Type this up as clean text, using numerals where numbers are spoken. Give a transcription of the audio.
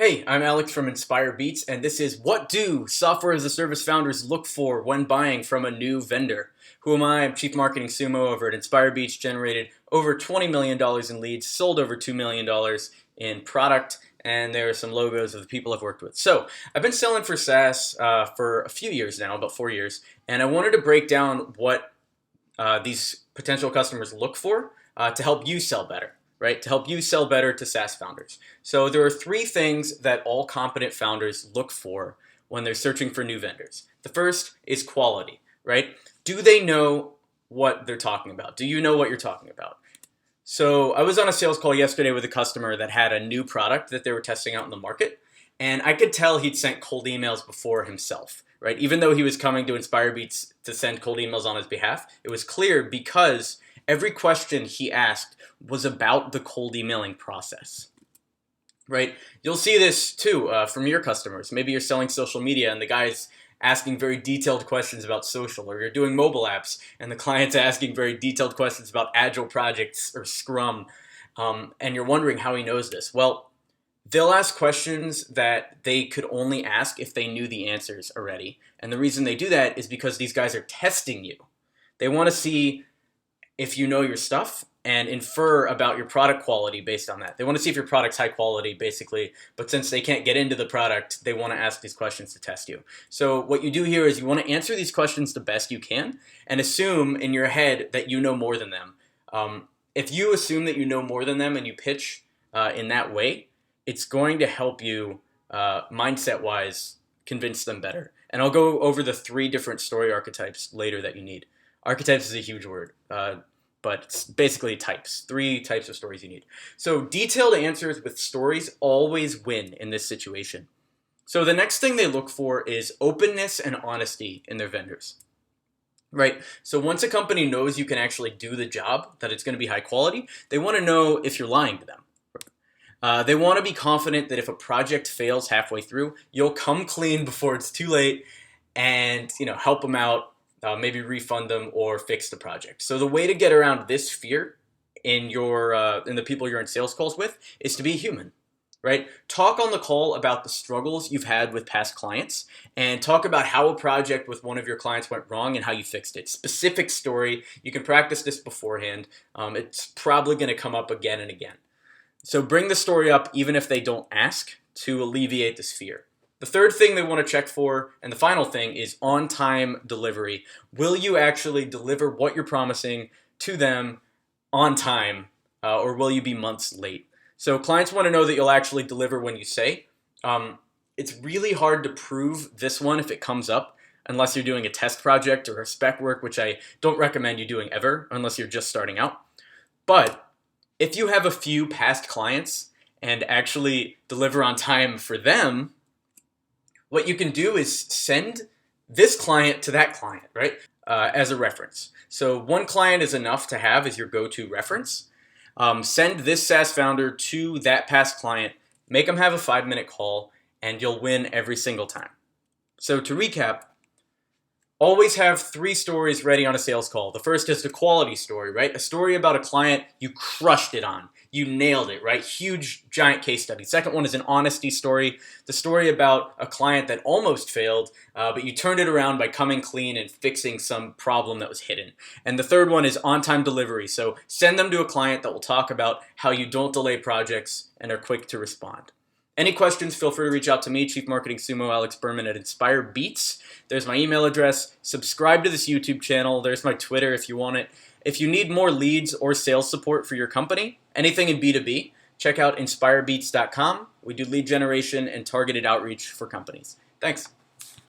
Hey, I'm Alex from Inspire Beats, and this is What Do Software as a Service Founders Look For When Buying from a New Vendor? Who am I? I'm Chief Marketing Sumo over at Inspire Beats, generated over $20 million in leads, sold over $2 million in product, and there are some logos of the people I've worked with. So, I've been selling for SaaS for a few years now, about 4 years, and I wanted to break down what these potential customers look for to help you sell better. Right? To help you sell better to SaaS founders. So there are three things that all competent founders look for when they're searching for new vendors. The first is quality, right? Do they know what they're talking about? Do you know what you're talking about? So I was on a sales call yesterday with a customer that had a new product that they were testing out in the market, and I could tell he'd sent cold emails before himself, right? Even though he was coming to Inspire Beats to send cold emails on his behalf, it was clear because every question he asked was about the cold emailing process, right? You'll see this too from your customers. Maybe you're selling social media and the guy's asking very detailed questions about social, or you're doing mobile apps and the client's asking very detailed questions about agile projects or Scrum, and you're wondering how he knows this. Well, they'll ask questions that they could only ask if they knew the answers already. And the reason they do that is because these guys are testing you. They want to see if you know your stuff and infer about your product quality based on that. They want to see if your product's high quality, basically, but since they can't get into the product, they want to ask these questions to test you. So what you do here is you want to answer these questions the best you can and assume in your head that you know more than them. If you assume that you know more than them and you pitch in that way, it's going to help you mindset-wise convince them better. And I'll go over the three different story archetypes later that you need. Archetypes is a huge word, but it's basically types. Three types of stories you need. So detailed answers with stories always win in this situation. So the next thing they look for is openness and honesty in their vendors. Right? So once a company knows you can actually do the job, that it's going to be high quality, they want to know if you're lying to them. They want to be confident that if a project fails halfway through, you'll come clean before it's too late and help them out. Maybe refund them or fix the project. So the way to get around this fear in the people you're in sales calls with is to be human, right? Talk on the call about the struggles you've had with past clients and talk about how a project with one of your clients went wrong and how you fixed it. Specific story. You can practice this beforehand. It's probably going to come up again and again. So bring the story up even if they don't ask to alleviate this fear. The third thing they want to check for, and the final thing, is on-time delivery. Will you actually deliver what you're promising to them on time, or will you be months late? So clients want to know that you'll actually deliver when you say. It's really hard to prove this one if it comes up, unless you're doing a test project or a spec work, which I don't recommend you doing ever, unless you're just starting out. But if you have a few past clients and actually deliver on time for them, what you can do is send this client to that client, right, as a reference. So one client is enough to have as your go-to reference. Send this SaaS founder to that past client, make them have a 5-minute call, and you'll win every single time. So to recap, always have 3 stories ready on a sales call. The first is the quality story, right? A story about a client you crushed it on. You nailed it, right? Huge, giant case study. Second one is an honesty story. The story about a client that almost failed, but you turned it around by coming clean and fixing some problem that was hidden. And the third one is on-time delivery. So send them to a client that will talk about how you don't delay projects and are quick to respond. Any questions, feel free to reach out to me, Chief Marketing Sumo, Alex Berman at Inspire Beats. There's my email address. Subscribe to this YouTube channel. There's my Twitter if you want it. If you need more leads or sales support for your company, anything in B2B, check out inspirebeats.com. We do lead generation and targeted outreach for companies. Thanks.